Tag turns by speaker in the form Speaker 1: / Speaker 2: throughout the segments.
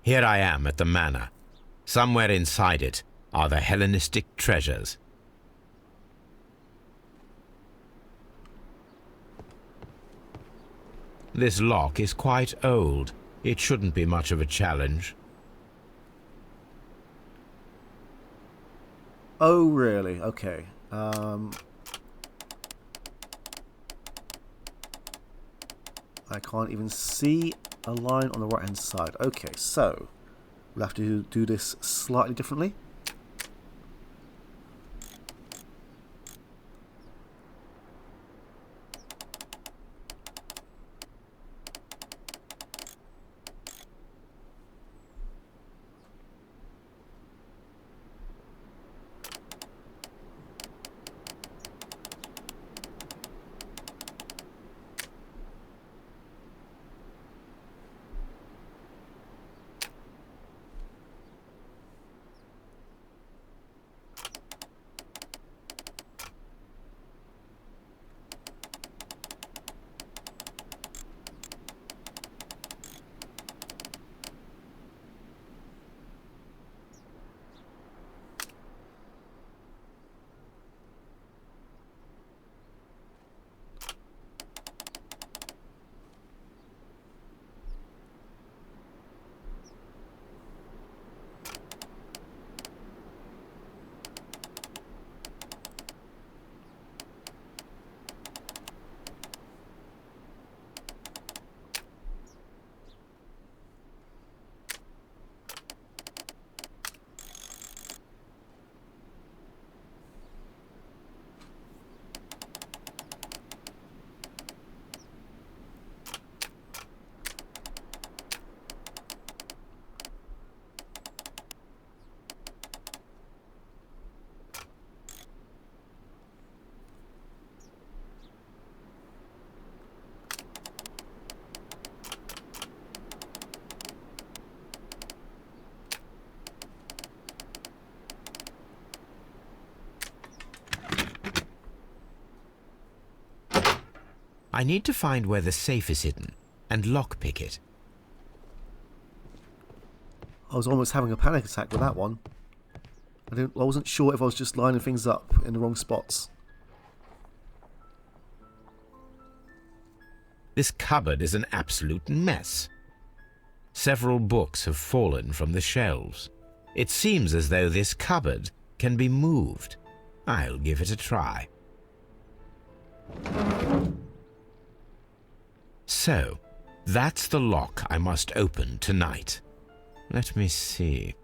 Speaker 1: Here I am at the manor. Somewhere inside it are the Hellenistic treasures. This lock is quite old. It shouldn't be much of a challenge.
Speaker 2: Oh, really? Okay. I can't even see a line on the right hand side. Okay, so we'll have to do this slightly differently.
Speaker 1: I need to find where the safe is hidden and lockpick it.
Speaker 2: I was almost having a panic attack with that one. I wasn't sure if I was just lining things up in the wrong spots.
Speaker 1: This cupboard is an absolute mess. Several books have fallen from the shelves. It seems as though this cupboard can be moved. I'll give it a try. So, that's the lock I must open tonight. Let me see.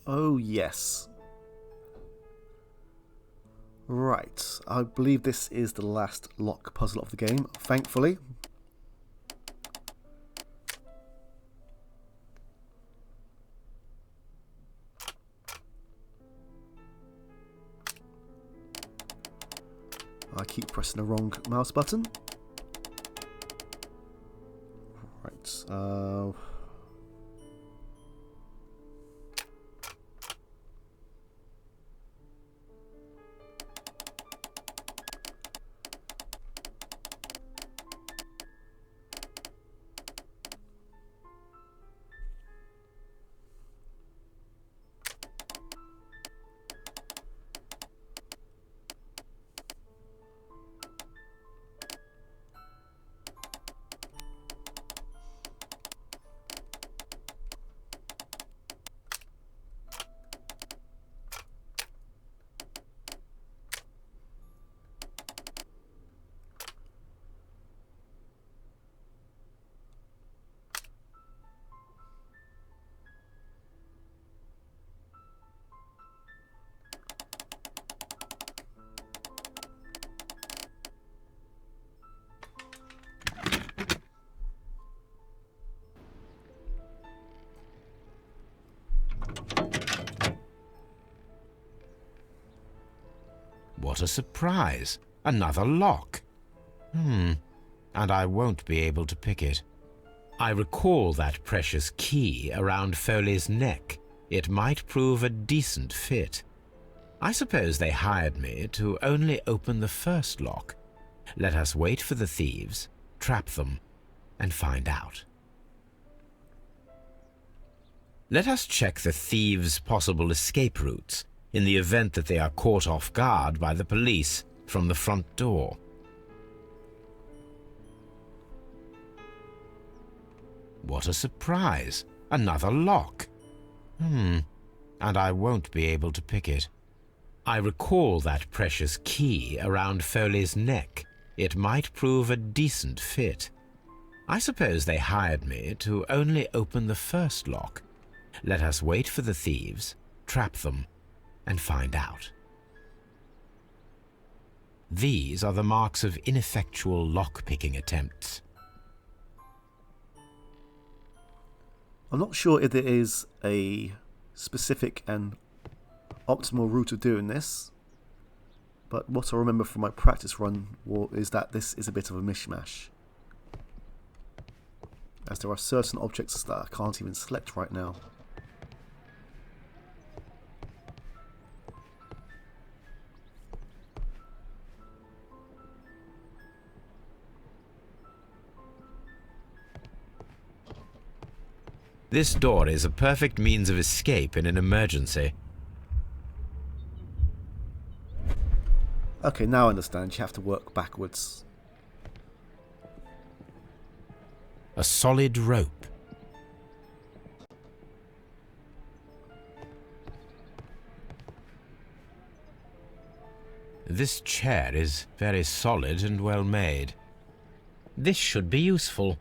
Speaker 2: Oh, yes. Right. I believe this is the last lock puzzle of the game, thankfully. I keep pressing the wrong mouse button. Right.
Speaker 1: What a surprise! Another lock. And I won't be able to pick it. I recall that precious key around Foley's neck. It might prove a decent fit. I suppose they hired me to only open the first lock. Let us wait for the thieves, trap them, and find out. Let us check the thieves' possible escape routes in the event that they are caught off guard by the police from the front door. What a surprise! Another lock! And I won't be able to pick it. I recall that precious key around Foley's neck. It might prove a decent fit. I suppose they hired me to only open the first lock. Let us wait for the thieves, trap them, and find out. These are the marks of ineffectual lock-picking attempts.
Speaker 2: I'm not sure if there is a specific and optimal route of doing this, but what I remember from my practice run is that this is a bit of a mishmash, as there are certain objects that I can't even select right now.
Speaker 1: This door is a perfect means of escape in an emergency.
Speaker 2: Okay, now I understand. You have to work backwards.
Speaker 1: A solid rope. This chair is very solid and well made. This should be useful.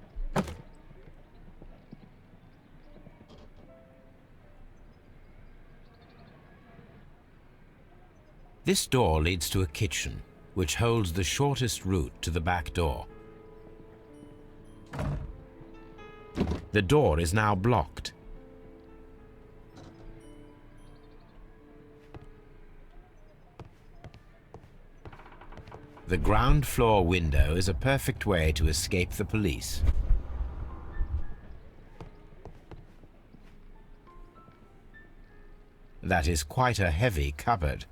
Speaker 1: This door leads to a kitchen, which holds the shortest route to the back door. The door is now blocked. The ground floor window is a perfect way to escape the police. That is quite a heavy cupboard.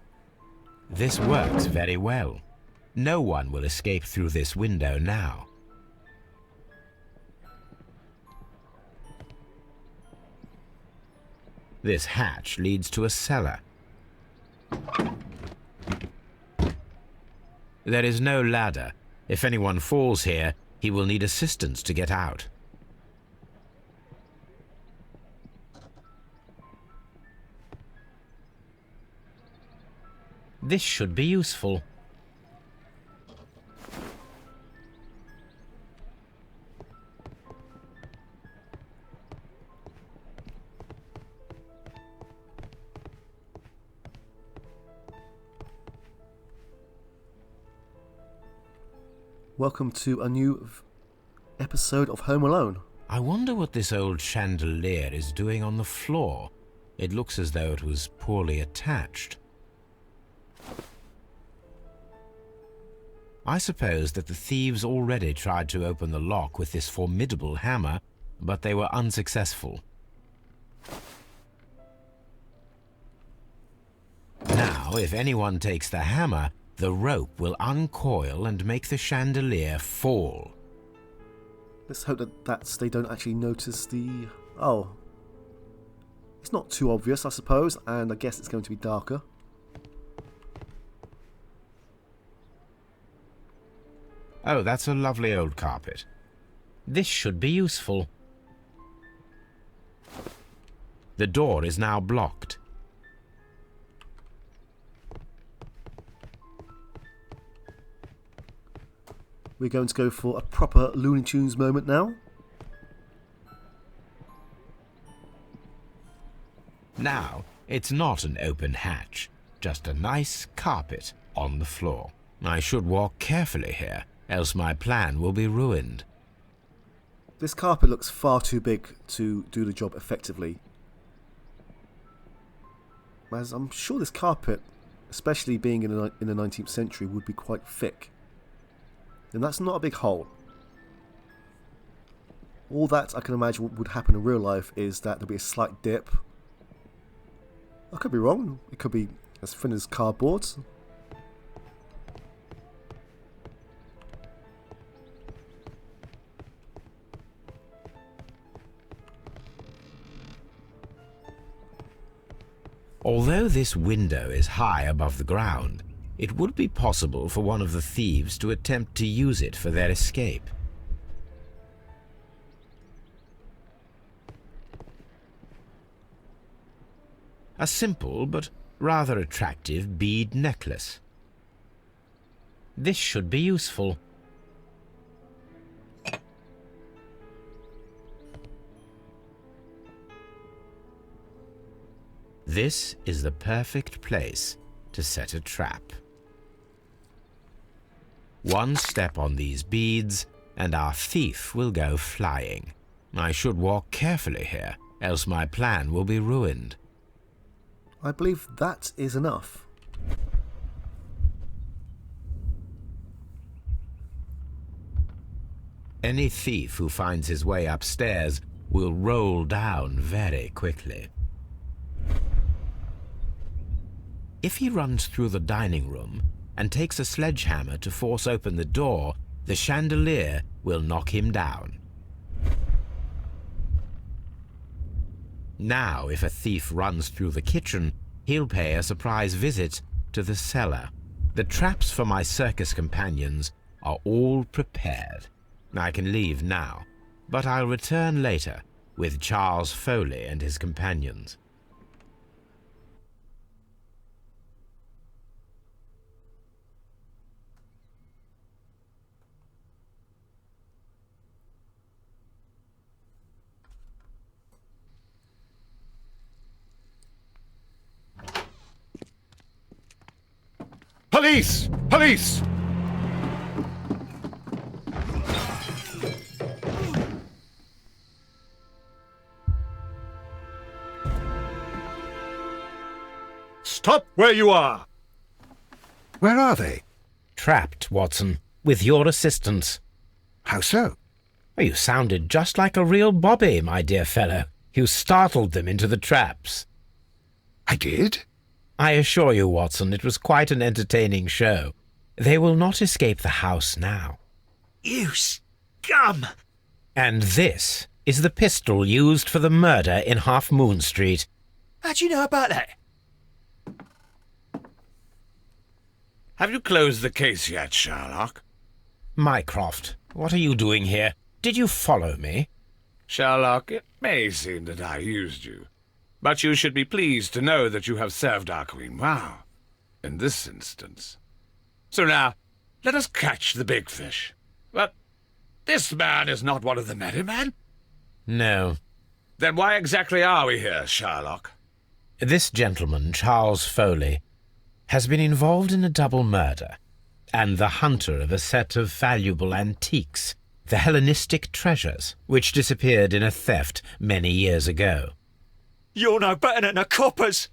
Speaker 1: This works very well. No one will escape through this window now. This hatch leads to a cellar. There is no ladder. If anyone falls here, he will need assistance to get out. This should be useful.
Speaker 2: Welcome to a new episode of Home Alone.
Speaker 1: I wonder what this old chandelier is doing on the floor. It looks as though it was poorly attached. I suppose that the thieves already tried to open the lock with this formidable hammer, but they were unsuccessful. Now, if anyone takes the hammer, the rope will uncoil and make the chandelier fall.
Speaker 2: Let's hope that they don't actually notice the... Oh. It's not too obvious, I suppose, and I guess it's going to be darker.
Speaker 1: Oh, that's a lovely old carpet. This should be useful. The door is now blocked.
Speaker 2: We're going to go for a proper Looney Tunes moment now.
Speaker 1: Now, it's not an open hatch, just a nice carpet on the floor. I should walk carefully here, else my plan will be ruined.
Speaker 2: This carpet looks far too big to do the job effectively. As I'm sure this carpet, especially being in the 19th century, would be quite thick. And that's not a big hole. All that I can imagine would happen in real life is that there'll be a slight dip. I could be wrong. It could be as thin as cardboard.
Speaker 1: Although this window is high above the ground, it would be possible for one of the thieves to attempt to use it for their escape. A simple but rather attractive bead necklace. This should be useful. This is the perfect place to set a trap. One step on these beads, and our thief will go flying. I should walk carefully here, else my plan will be ruined.
Speaker 2: I believe that is enough.
Speaker 1: Any thief who finds his way upstairs will roll down very quickly. If he runs through the dining room and takes a sledgehammer to force open the door, the chandelier will knock him down. Now, if a thief runs through the kitchen, he'll pay a surprise visit to the cellar. The traps for my circus companions are all prepared. I can leave now, but I'll return later with Charles Foley and his companions.
Speaker 3: Police! Police! Stop where you are!
Speaker 4: Where are they?
Speaker 1: Trapped, Watson, with your assistance.
Speaker 4: How so?
Speaker 1: You sounded just like a real bobby, my dear fellow. You startled them into the traps.
Speaker 4: I did?
Speaker 1: I assure you, Watson, it was quite an entertaining show. They will not escape the house now.
Speaker 5: You scum!
Speaker 1: And this is the pistol used for the murder in Half Moon Street.
Speaker 5: How'd you know about that?
Speaker 3: Have you closed the case yet, Sherlock?
Speaker 1: Mycroft, what are you doing here? Did you follow me?
Speaker 3: Sherlock, it may seem that I used you, but you should be pleased to know that you have served our Queen well, in this instance. So now, let us catch the big fish. But this man is not one of the merry men?
Speaker 1: No.
Speaker 3: Then why exactly are we here, Sherlock?
Speaker 1: This gentleman, Charles Foley, has been involved in a double murder, and the hunter of a set of valuable antiques, the Hellenistic treasures, which disappeared in a theft many years ago.
Speaker 5: You're no better than the coppers!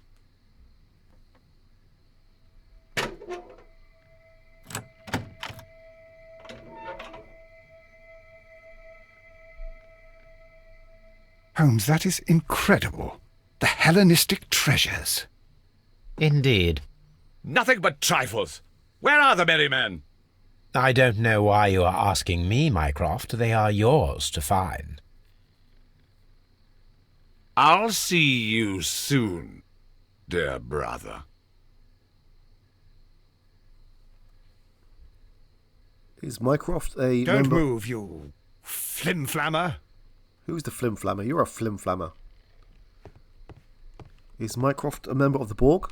Speaker 4: Holmes, that is incredible. The Hellenistic treasures.
Speaker 1: Indeed.
Speaker 3: Nothing but trifles. Where are the merry men?
Speaker 1: I don't know why you are asking me, Mycroft. They are yours to find.
Speaker 3: I'll see you soon, dear brother.
Speaker 2: Is Mycroft a
Speaker 4: Don't
Speaker 2: member?
Speaker 4: move, you flimflammer.
Speaker 2: Who's the flimflammer? You're a flimflammer. Is Mycroft a member of the Borg?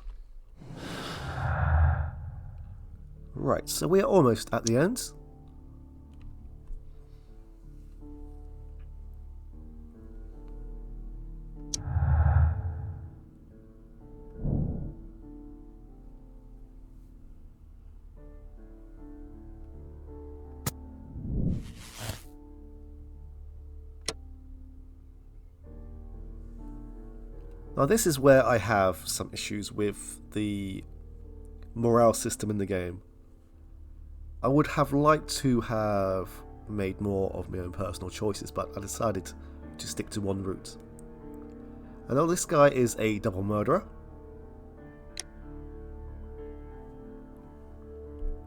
Speaker 2: Right, so we are almost at the end. Now this is where I have some issues with the morale system in the game. I would have liked to have made more of my own personal choices, but I decided to stick to one route. I know this guy is a double murderer,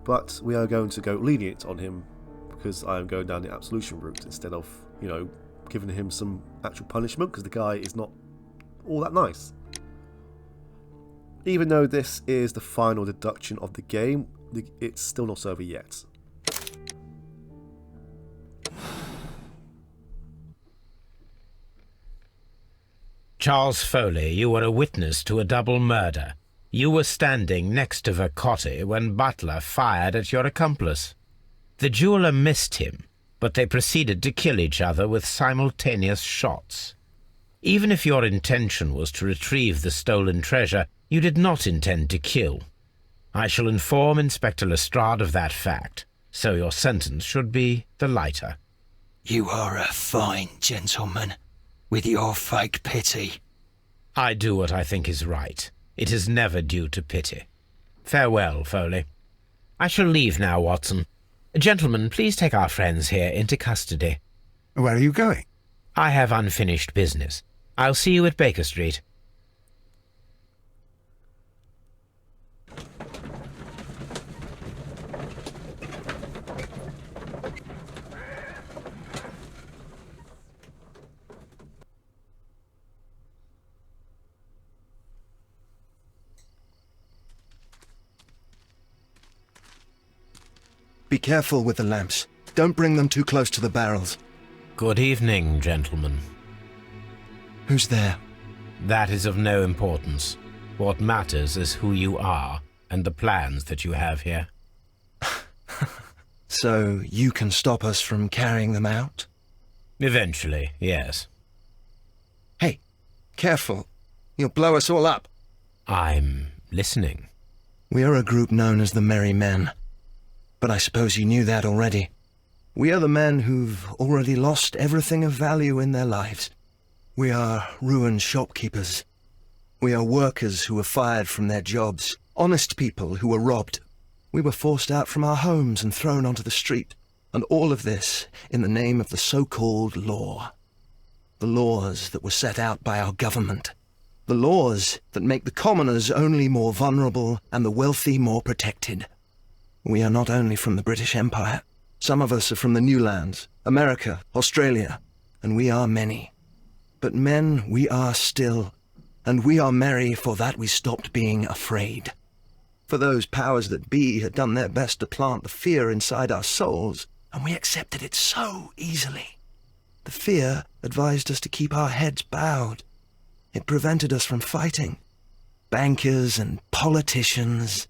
Speaker 2: but we are going to go lenient on him because I am going down the absolution route instead of, you know, giving him some actual punishment because the guy is not all that nice. Even though this is the final deduction of the game, it's still not over yet.
Speaker 1: Charles Foley, you were a witness to a double murder. You were standing next to Vercotti when Butler fired at your accomplice. The jeweller missed him, but they proceeded to kill each other with simultaneous shots. Even if your intention was to retrieve the stolen treasure, you did not intend to kill. I shall inform Inspector Lestrade of that fact, so your sentence should be the lighter.
Speaker 5: You are a fine gentleman, with your fake pity.
Speaker 1: I do what I think is right. It is never due to pity. Farewell, Foley. I shall leave now, Watson. Gentlemen, please take our friends here into custody.
Speaker 4: Where are you going?
Speaker 1: I have unfinished business. I'll see you at Baker Street.
Speaker 6: Be careful with the lamps. Don't bring them too close to the barrels.
Speaker 1: Good evening, gentlemen.
Speaker 6: Who's there?
Speaker 1: That is of no importance. What matters is who you are and the plans that you have here.
Speaker 6: So you can stop us from carrying them out?
Speaker 1: Eventually, yes.
Speaker 6: Hey, careful. You'll blow us all up.
Speaker 1: I'm listening.
Speaker 6: We are a group known as the Merry Men. But I suppose you knew that already. We are the men who've already lost everything of value in their lives. We are ruined shopkeepers. We are workers who were fired from their jobs. Honest people who were robbed. We were forced out from our homes and thrown onto the street. And all of this in the name of the so-called law. The laws that were set out by our government. The laws that make the commoners only more vulnerable and the wealthy more protected. We are not only from the British Empire. Some of us are from the New Lands, America, Australia, and we are many. But men we are still, and we are merry for that we stopped being afraid. For those powers that be had done their best to plant the fear inside our souls, and we accepted it so easily. The fear advised us to keep our heads bowed. It prevented us from fighting. Bankers and politicians,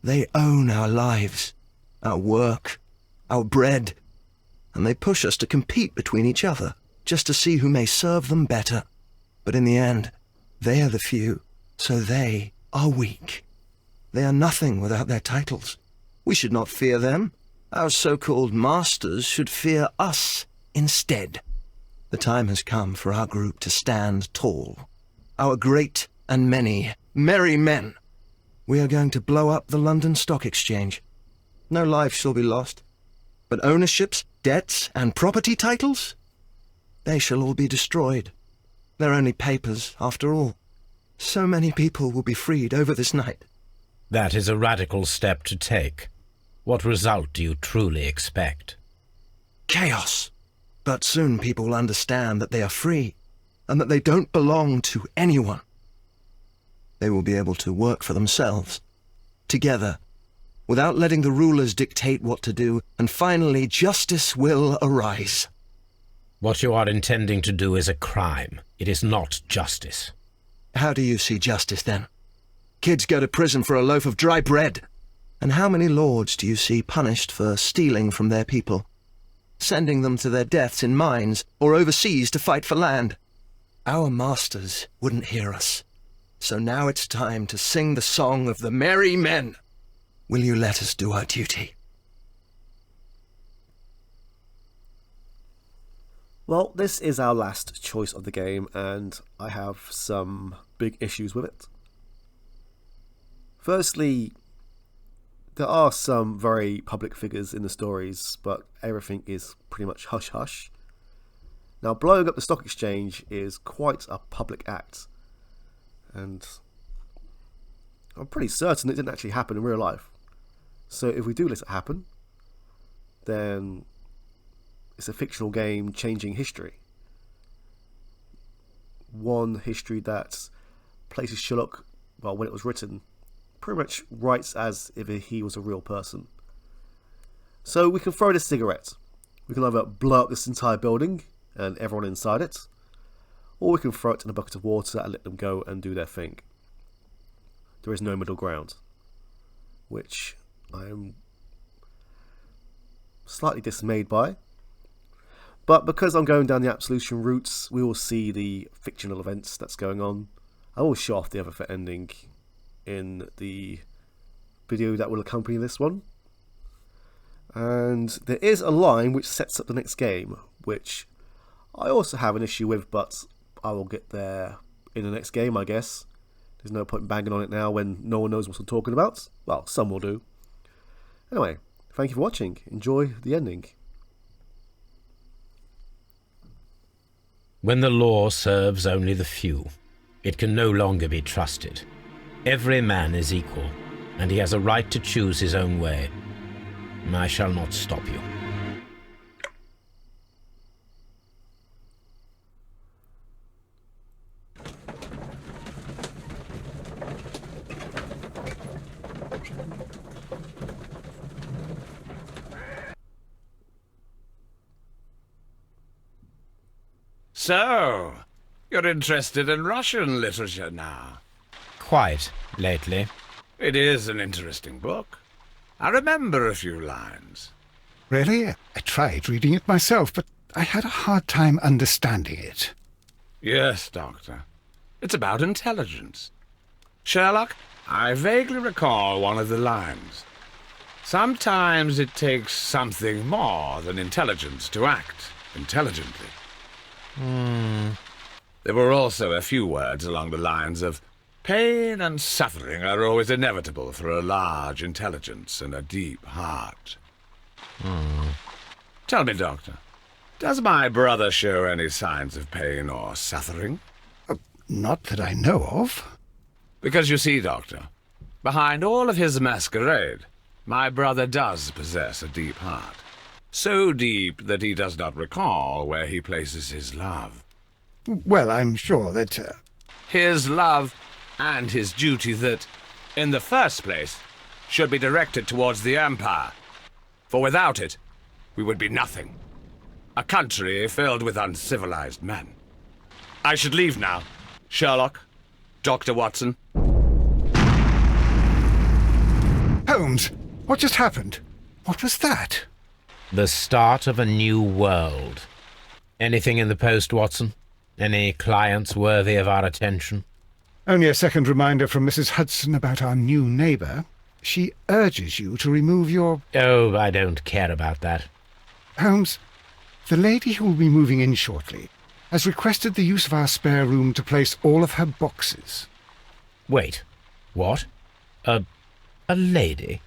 Speaker 6: they own our lives, our work, our bread, and they push us to compete between each other, just to see who may serve them better. But in the end, they are the few, so they are weak. They are nothing without their titles. We should not fear them. Our so-called masters should fear us instead. The time has come for our group to stand tall. Our great and many merry men. We are going to blow up the London Stock Exchange. No life shall be lost. But ownerships, debts, and property titles? They shall all be destroyed. They're only papers, after all. So many people will be freed over this night.
Speaker 1: That is a radical step to take. What result do you truly expect?
Speaker 6: Chaos. But soon people will understand that they are free, and that they don't belong to anyone. They will be able to work for themselves, together, without letting the rulers dictate what to do, and finally justice will arise.
Speaker 1: What you are intending to do is a crime. It is not justice.
Speaker 6: How do you see justice, then? Kids go to prison for a loaf of dry bread. And how many lords do you see punished for stealing from their people, sending them to their deaths in mines or overseas to fight for land? Our masters wouldn't hear us. So now it's time to sing the song of the merry men. Will you let us do our duty?
Speaker 2: Well, this is our last choice of the game, and I have some big issues with it. Firstly, there are some very public figures in the stories, but everything is pretty much hush-hush. Now, blowing up the stock exchange is quite a public act, and I'm pretty certain it didn't actually happen in real life. So if we do let it happen, then it's a fictional game changing history. One history that places Sherlock well, when it was written, pretty much writes as if he was a real person. So we can throw this cigarette. We can either blow up this entire building and everyone inside it, or we can throw it in a bucket of water and let them go and do their thing. There is no middle ground, which I am slightly dismayed by. But because I'm going down the absolution routes, we will see the fictional events that's going on. I will show off the other ending in the video that will accompany this one. And there is a line which sets up the next game, which I also have an issue with, but I will get there in the next game, I guess. There's no point in banging on it now when no one knows what I'm talking about. Well, some will do. Anyway, thank you for watching. Enjoy the ending.
Speaker 1: When the law serves only the few, it can no longer be trusted. Every man is equal, and he has a right to choose his own way. I shall not stop you.
Speaker 3: So, you're interested in Russian literature now?
Speaker 1: Quite lately.
Speaker 3: It is an interesting book. I remember a few lines.
Speaker 4: Really? I tried reading it myself, but I had a hard time understanding it.
Speaker 3: Yes, Doctor. It's about intelligence. Sherlock, I vaguely recall one of the lines. Sometimes it takes something more than intelligence to act intelligently. There were also a few words along the lines of, pain and suffering are always inevitable for a large intelligence and a deep heart. Tell me, Doctor, does my brother show any signs of pain or suffering?
Speaker 4: Not that I know of.
Speaker 3: Because you see, Doctor, behind all of his masquerade, my brother does possess a deep heart. So deep that he does not recall where he places his love.
Speaker 4: Well, I'm sure that...
Speaker 3: His love and his duty that, in the first place, should be directed towards the Empire. For without it, we would be nothing. A country filled with uncivilized men. I should leave now. Sherlock, Dr. Watson.
Speaker 4: Holmes, what just happened? What was that?
Speaker 1: The start of a new world. Anything in the post, Watson? Any clients worthy of our attention?
Speaker 4: Only a second reminder from Mrs. Hudson about our new neighbour. She urges you to remove your...
Speaker 1: Oh, I don't care about that.
Speaker 4: Holmes, the lady who will be moving in shortly has requested the use of our spare room to place all of her boxes.
Speaker 1: Wait, what? A lady?